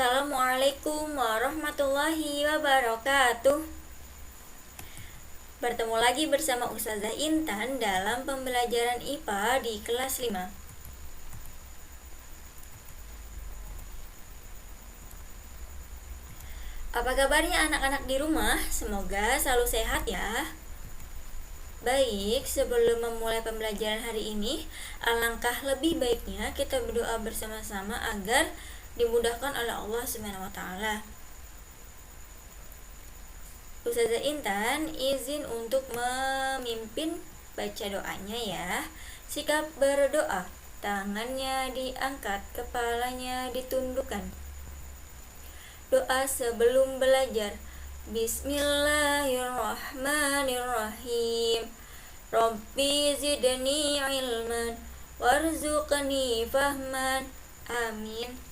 Assalamualaikum warahmatullahi wabarakatuh. Bertemu lagi bersama Ustazah Intan dalam pembelajaran IPA di kelas 5. Apa kabarnya anak-anak di rumah? Semoga selalu sehat ya. Baik, sebelum memulai pembelajaran hari ini, alangkah lebih baiknya kita berdoa bersama-sama agar dimudahkan oleh Allah Subhanahu wa taala. Ustazah Intan izin untuk memimpin baca doanya ya. Sikap berdoa, tangannya diangkat, kepalanya ditundukkan. Doa sebelum belajar. Bismillahirrahmanirrahim. Rabbi zidni ilman warzuqni fahman. Amin.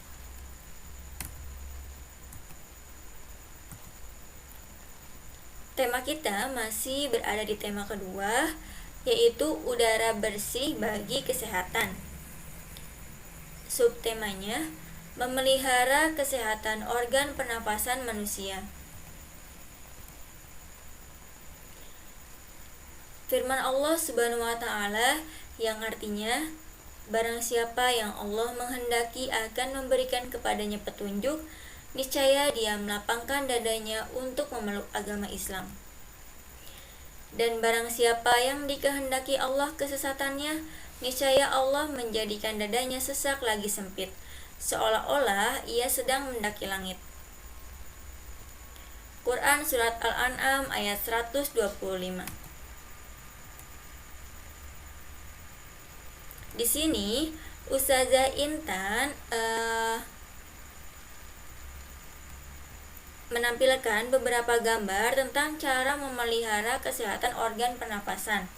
Tema kita masih berada di tema kedua, yaitu udara bersih bagi kesehatan. Subtemanya, memelihara kesehatan organ pernapasan manusia. Firman Allah Subhanahu wa taala yang artinya, barang siapa yang Allah menghendaki akan memberikan kepadanya petunjuk, niscaya dia melapangkan dadanya untuk memeluk agama Islam. Dan barang siapa yang dikehendaki Allah kesesatannya, niscaya Allah menjadikan dadanya sesak lagi sempit, seolah-olah ia sedang mendaki langit. Quran Surat Al-An'am ayat 125. Di sini Ustazah Intan menampilkan beberapa gambar tentang cara memelihara kesehatan organ pernapasan.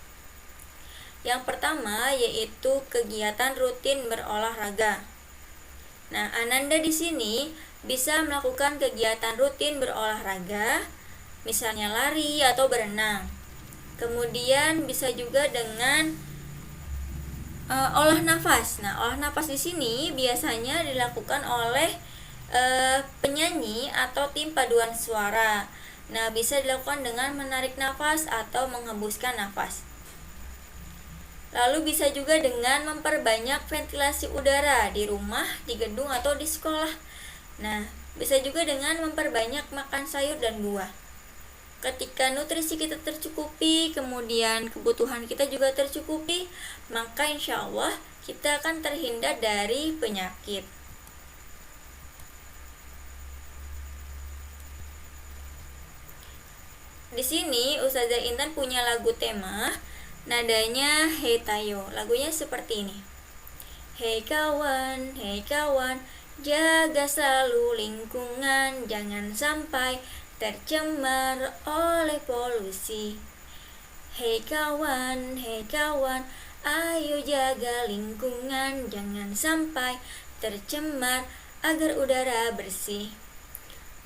Yang pertama yaitu kegiatan rutin berolahraga. Nah, Ananda di sini bisa melakukan kegiatan rutin berolahraga, misalnya lari atau berenang. Kemudian bisa juga dengan olah nafas. Nah, olah nafas di sini biasanya dilakukan oleh penyanyi atau tim paduan suara. Nah, bisa dilakukan dengan menarik nafas atau menghembuskan nafas. Lalu bisa juga dengan memperbanyak ventilasi udara di rumah, di gedung atau di sekolah. Nah, bisa juga dengan memperbanyak makan sayur dan buah. Ketika nutrisi kita tercukupi, kemudian kebutuhan kita juga tercukupi, maka insya Allah kita akan terhindar dari penyakit. Di sini Ustazah Intan punya lagu tema, nadanya Hey Tayo. Lagunya seperti ini. Hey kawan, jaga selalu lingkungan, jangan sampai tercemar oleh polusi. Hey kawan, ayo jaga lingkungan, jangan sampai tercemar agar udara bersih.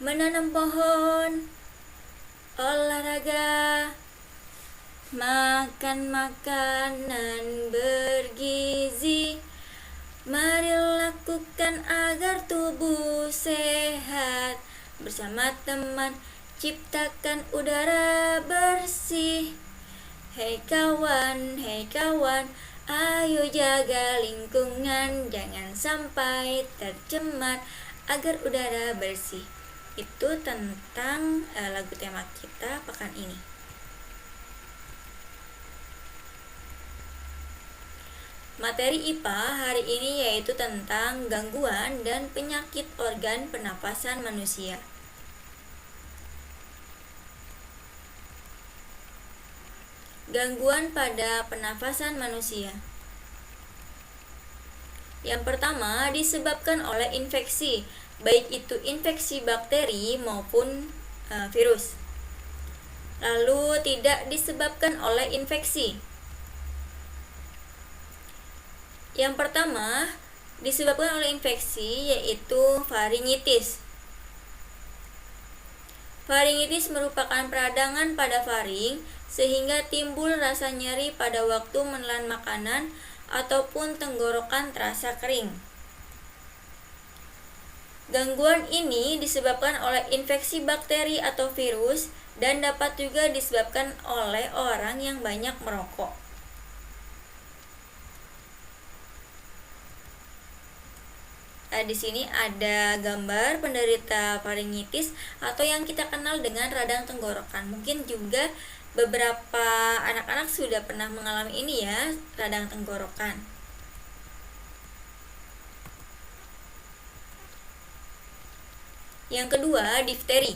Menanam pohon, olahraga, makan makanan bergizi. Mari lakukan agar tubuh sehat. Bersama teman ciptakan udara bersih. Hei kawan, ayo jaga lingkungan, jangan sampai tercemar agar udara bersih. Itu tentang lagu tema kita pekan ini. Materi IPA hari ini yaitu tentang gangguan dan penyakit organ pernapasan manusia. Gangguan pada pernapasan manusia. Yang pertama disebabkan oleh infeksi, baik itu infeksi bakteri maupun virus. Lalu tidak disebabkan oleh infeksi. Yang pertama disebabkan oleh infeksi yaitu faringitis. Faringitis merupakan peradangan pada faring sehingga timbul rasa nyeri pada waktu menelan makanan ataupun tenggorokan terasa kering. Gangguan ini disebabkan oleh infeksi bakteri atau virus dan dapat juga disebabkan oleh orang yang banyak merokok. Nah, di sini ada gambar penderita faringitis atau yang kita kenal dengan radang tenggorokan. Mungkin juga beberapa anak-anak sudah pernah mengalami ini ya, radang tenggorokan. Yang kedua, difteri.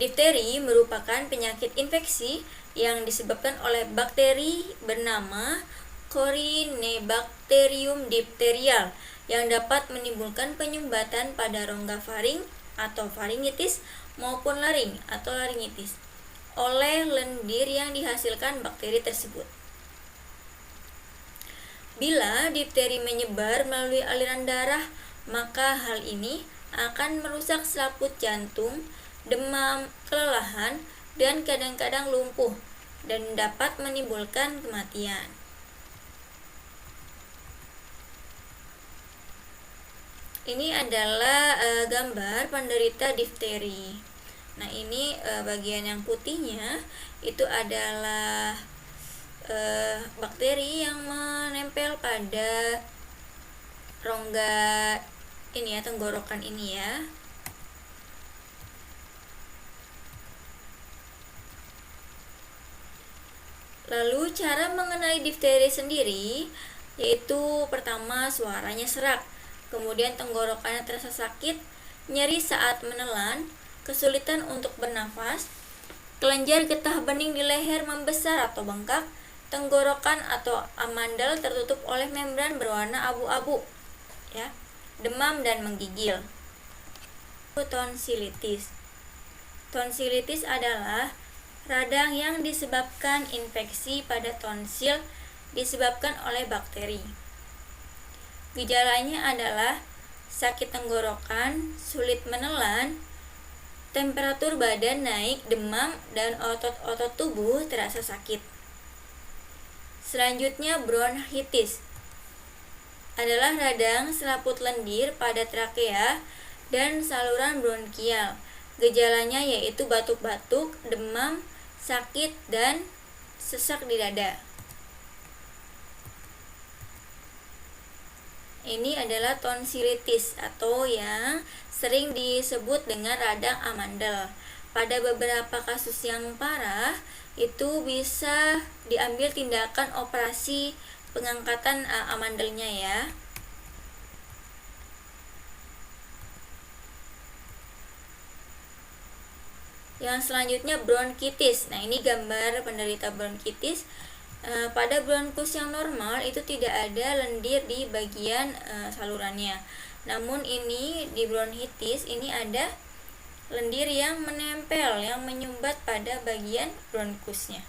Difteri merupakan penyakit infeksi yang disebabkan oleh bakteri bernama Corynebacterium diphtherial yang dapat menimbulkan penyumbatan pada rongga faring atau faringitis maupun laring atau laringitis oleh lendir yang dihasilkan bakteri tersebut. Bila difteri menyebar melalui aliran darah, maka hal ini akan merusak selaput jantung, demam, kelelahan, dan kadang-kadang lumpuh, dan dapat menimbulkan kematian. Ini adalah gambar penderita difteri. Nah, ini bagian yang putihnya itu adalah bakteri yang menempel pada rongga ini ya, tenggorokan ini ya. Lalu cara mengenali difteri sendiri yaitu pertama suaranya serak, kemudian tenggorokannya terasa sakit, nyeri saat menelan, kesulitan untuk bernafas, kelenjar getah bening di leher membesar atau bengkak, tenggorokan atau amandel tertutup oleh membran berwarna abu-abu, ya, demam dan menggigil. Tonsilitis. Tonsilitis adalah radang yang disebabkan infeksi pada tonsil disebabkan oleh bakteri. Gejalanya adalah sakit tenggorokan, sulit menelan, temperatur badan naik, demam, dan otot-otot tubuh terasa sakit. Selanjutnya bronkitis adalah radang selaput lendir pada trakea dan saluran bronkial. Gejalanya yaitu batuk-batuk, demam, sakit, dan sesak di dada. Ini adalah tonsilitis atau yang sering disebut dengan radang amandel. Pada beberapa kasus yang parah, itu bisa diambil tindakan operasi pengangkatan amandelnya ya. Yang selanjutnya bronkitis. Nah, ini gambar penderita bronkitis. Pada bronkus yang normal itu tidak ada lendir di bagian salurannya. Namun ini di bronkitis ini ada lendir yang menempel, yang menyumbat pada bagian bronkusnya.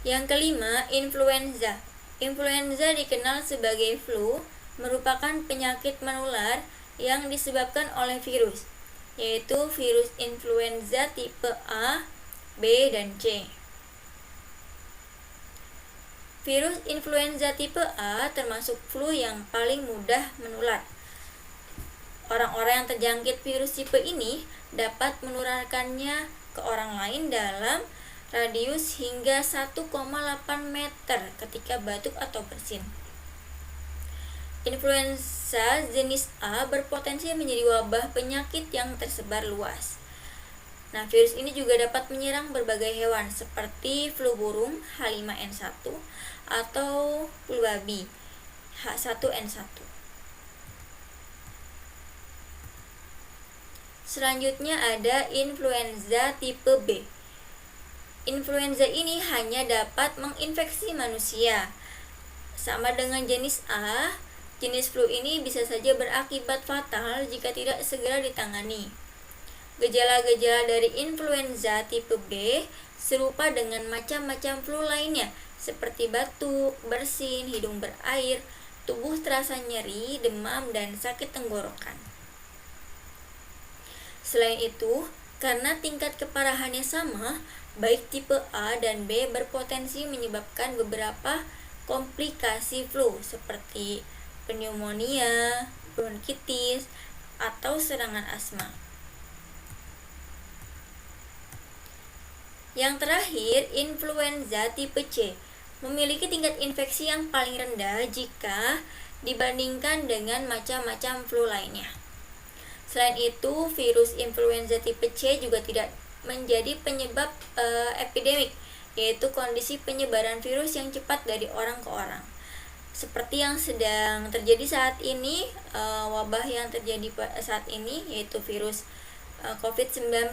Yang kelima, influenza. Influenza dikenal sebagai flu, merupakan penyakit menular yang disebabkan oleh virus, yaitu virus influenza tipe A, B, dan C. Virus influenza tipe A termasuk flu yang paling mudah menular. Orang-orang yang terjangkit virus tipe ini dapat menularkannya ke orang lain dalam radius hingga 1,8 meter ketika batuk atau bersin. Influenza jenis A berpotensi menjadi wabah penyakit yang tersebar luas. Nah, virus ini juga dapat menyerang berbagai hewan seperti flu burung H5N1 atau flu babi H1N1. Selanjutnya ada influenza tipe B. Influenza ini hanya dapat menginfeksi manusia. Sama dengan jenis A, jenis flu ini bisa saja berakibat fatal jika tidak segera ditangani. Gejala-gejala dari influenza tipe B serupa dengan macam-macam flu lainnya, seperti batuk, bersin, hidung berair, tubuh terasa nyeri, demam, dan sakit tenggorokan. Selain itu, Karena tingkat keparahannya sama, baik tipe A dan B berpotensi menyebabkan beberapa komplikasi flu seperti pneumonia, bronkitis, atau serangan asma. Yang terakhir, influenza tipe C memiliki tingkat infeksi yang paling rendah jika dibandingkan dengan macam-macam flu lainnya. Selain itu, virus influenza tipe C juga tidak menjadi penyebab epidemik, yaitu kondisi penyebaran virus yang cepat dari orang ke orang. Seperti yang sedang terjadi saat ini, wabah yang terjadi saat ini yaitu virus COVID-19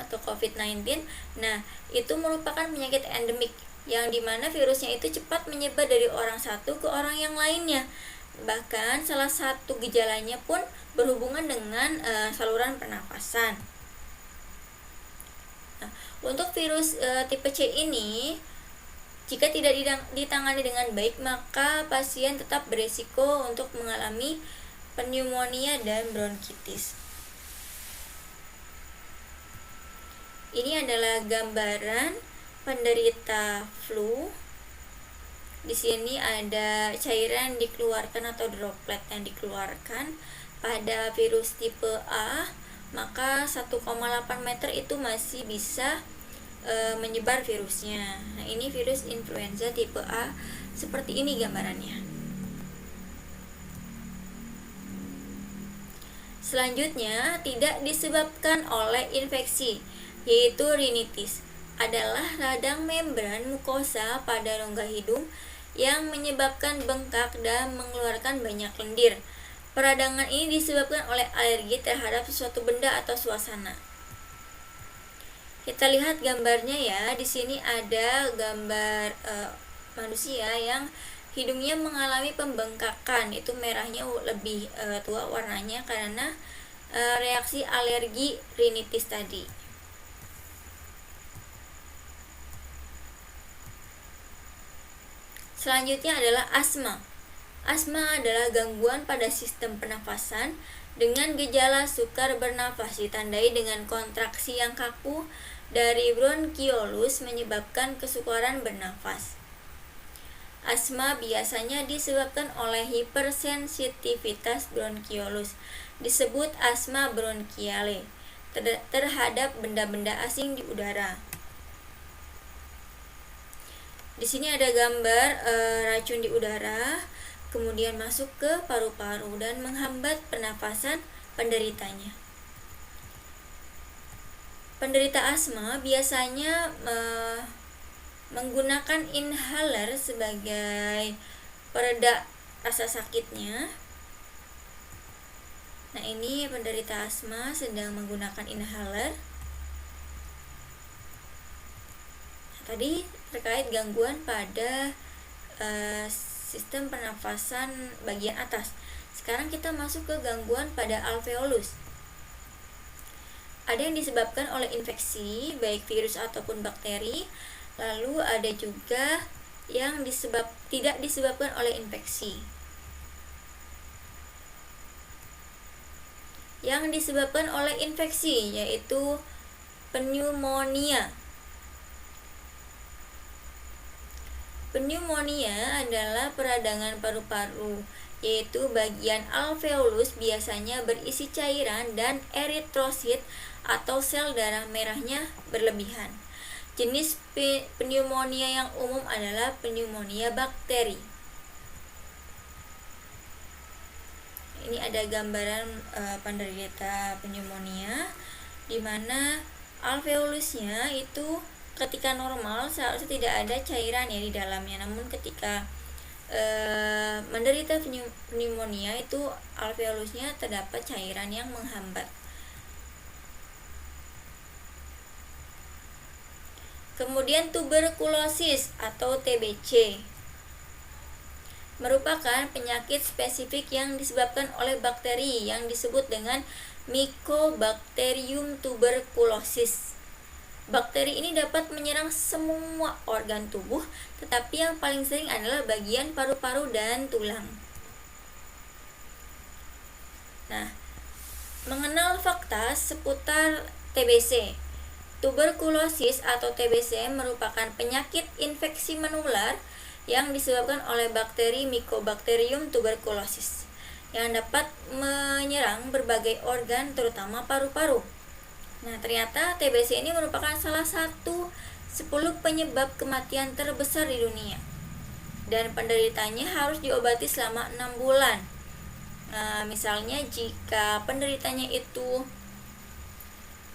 atau COVID-19. Nah, itu merupakan penyakit endemik yang dimana virusnya itu cepat menyebar dari orang satu ke orang yang lainnya. Bahkan salah satu gejalanya pun berhubungan dengan saluran pernapasan. Nah, untuk virus tipe C ini, jika tidak ditangani dengan baik, maka pasien tetap beresiko untuk mengalami pneumonia dan bronkitis. Ini adalah gambaran penderita flu. Di sini ada cairan dikeluarkan atau droplet yang dikeluarkan pada virus tipe A, maka 1,8 meter itu masih bisa menyebar virusnya. Nah, ini virus influenza tipe A, seperti ini gambarannya. Selanjutnya, tidak disebabkan oleh infeksi, yaitu rinitis, adalah radang membran mukosa pada rongga hidung yang menyebabkan bengkak dan mengeluarkan banyak lendir. Peradangan ini disebabkan oleh alergi terhadap sesuatu benda atau suasana. Kita lihat gambarnya ya. Di sini ada gambar manusia yang hidungnya mengalami pembengkakan. Itu merahnya lebih tua warnanya karena reaksi alergi rinitis tadi. Selanjutnya adalah asma. Asma adalah gangguan pada sistem pernafasan dengan gejala sukar bernafas ditandai dengan kontraksi yang kaku dari bronkiolus menyebabkan kesukaran bernafas. Asma biasanya disebabkan oleh hipersensitivitas bronkiolus, disebut asma bronkiale, terhadap benda-benda asing di udara. Di sini ada gambar racun di udara, kemudian masuk ke paru-paru dan menghambat pernafasan penderitanya. Penderita asma biasanya menggunakan inhaler sebagai pereda rasa sakitnya. Nah, ini penderita asma sedang menggunakan inhaler. Tadi terkait gangguan pada sistem pernafasan bagian atas. Sekarang kita masuk ke gangguan pada alveolus. Ada yang disebabkan oleh infeksi, baik virus ataupun bakteri. Lalu ada juga yang tidak disebabkan oleh infeksi. Yang disebabkan oleh infeksi yaitu pneumonia. Pneumonia adalah peradangan paru-paru, yaitu bagian alveolus biasanya berisi cairan dan eritrosit atau sel darah merahnya berlebihan. Jenis pneumonia yang umum adalah pneumonia bakteri. Ini ada gambaran penderita pneumonia di mana alveolusnya itu ketika normal seharusnya tidak ada cairan ya di dalamnya, namun ketika menderita pneumonia itu alveolusnya terdapat cairan yang menghambat. Kemudian tuberkulosis atau TBC merupakan penyakit spesifik yang disebabkan oleh bakteri yang disebut dengan Mycobacterium tuberculosis. Bakteri ini dapat menyerang semua organ tubuh, tetapi yang paling sering adalah bagian paru-paru dan tulang. Nah, Mengenal fakta seputar TBC. Tuberkulosis atau TBC merupakan penyakit infeksi menular yang disebabkan oleh bakteri Mycobacterium tuberculosis yang dapat menyerang berbagai organ terutama paru-paru. Nah, ternyata TBC ini merupakan salah satu 10 penyebab kematian terbesar di dunia. Dan penderitanya harus diobati selama 6 bulan. Nah, misalnya jika penderitanya itu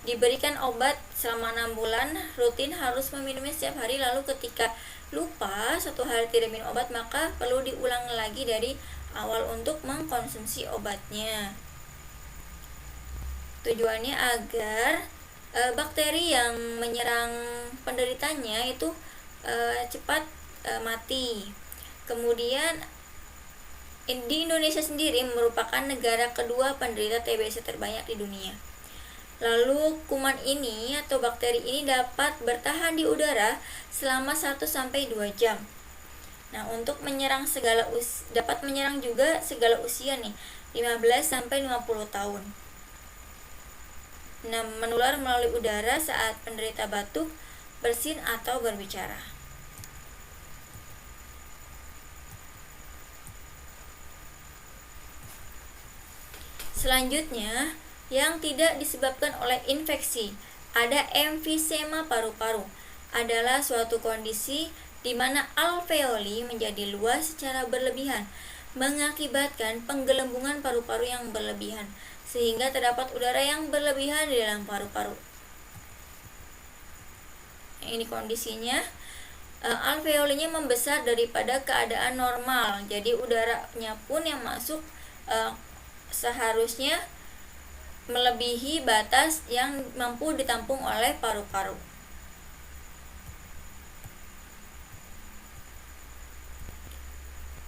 diberikan obat selama 6 bulan, rutin harus meminumnya setiap hari, lalu ketika lupa 1 hari tidak minum obat, maka perlu diulang lagi dari awal untuk mengkonsumsi obatnya. Tujuannya agar bakteri yang menyerang penderitanya itu cepat mati. Kemudian di Indonesia sendiri merupakan negara kedua penderita TBC terbanyak di dunia. Lalu kuman ini atau bakteri ini dapat bertahan di udara selama 1-2 jam. Nah, untuk menyerang dapat menyerang juga segala usia nih, 15-50 tahun. Nah, menular melalui udara saat penderita batuk, bersin atau berbicara. Selanjutnya, yang tidak disebabkan oleh infeksi, ada emfisema paru-paru. Adalah suatu kondisi di mana alveoli menjadi luas secara berlebihan, mengakibatkan penggelembungan paru-paru yang berlebihan, sehingga terdapat udara yang berlebihan di dalam paru-paru. Ini kondisinya, alveolinya membesar daripada keadaan normal, jadi udaranya pun yang masuk seharusnya melebihi batas yang mampu ditampung oleh paru-paru.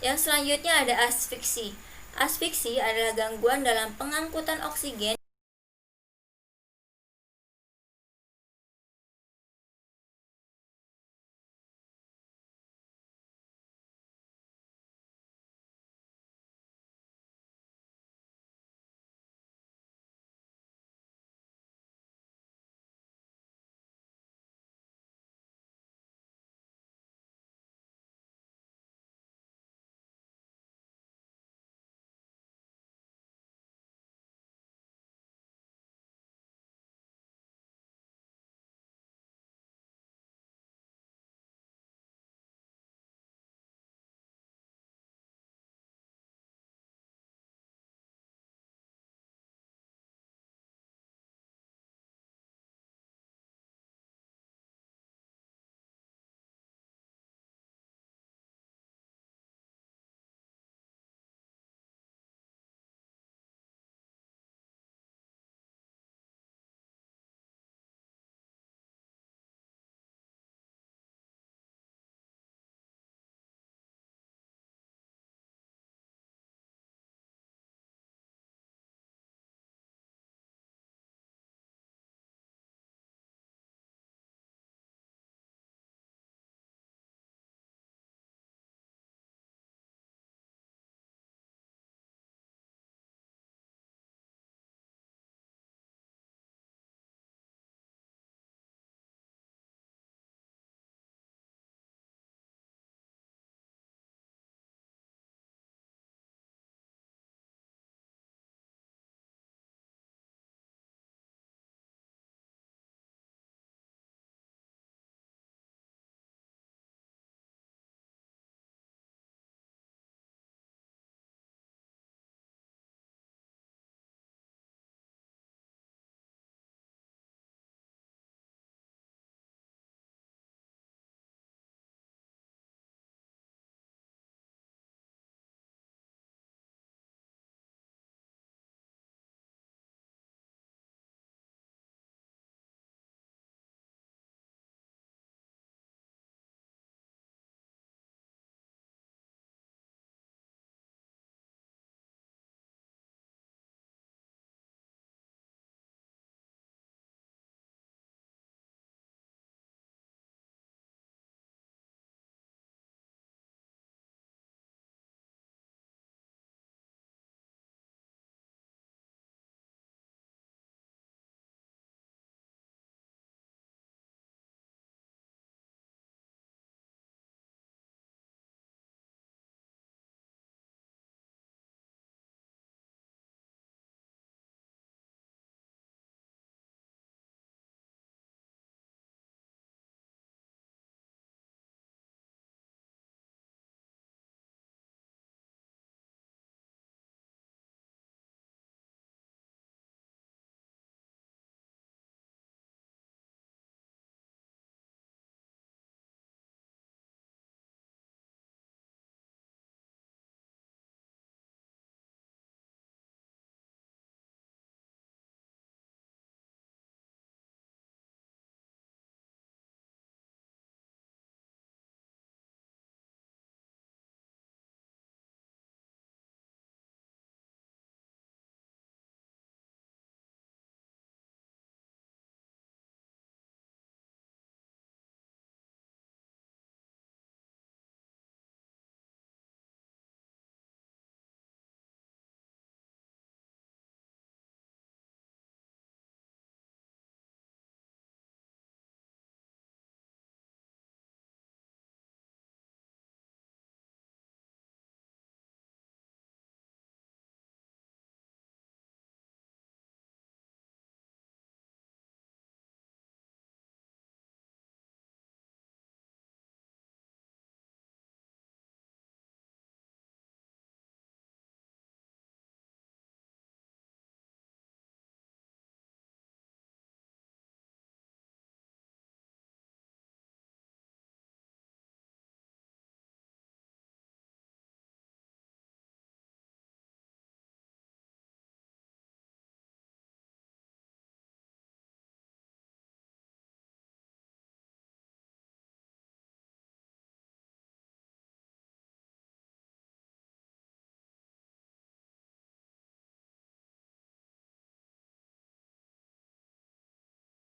Yang selanjutnya ada asfiksi. Asfiksi adalah gangguan dalam pengangkutan oksigen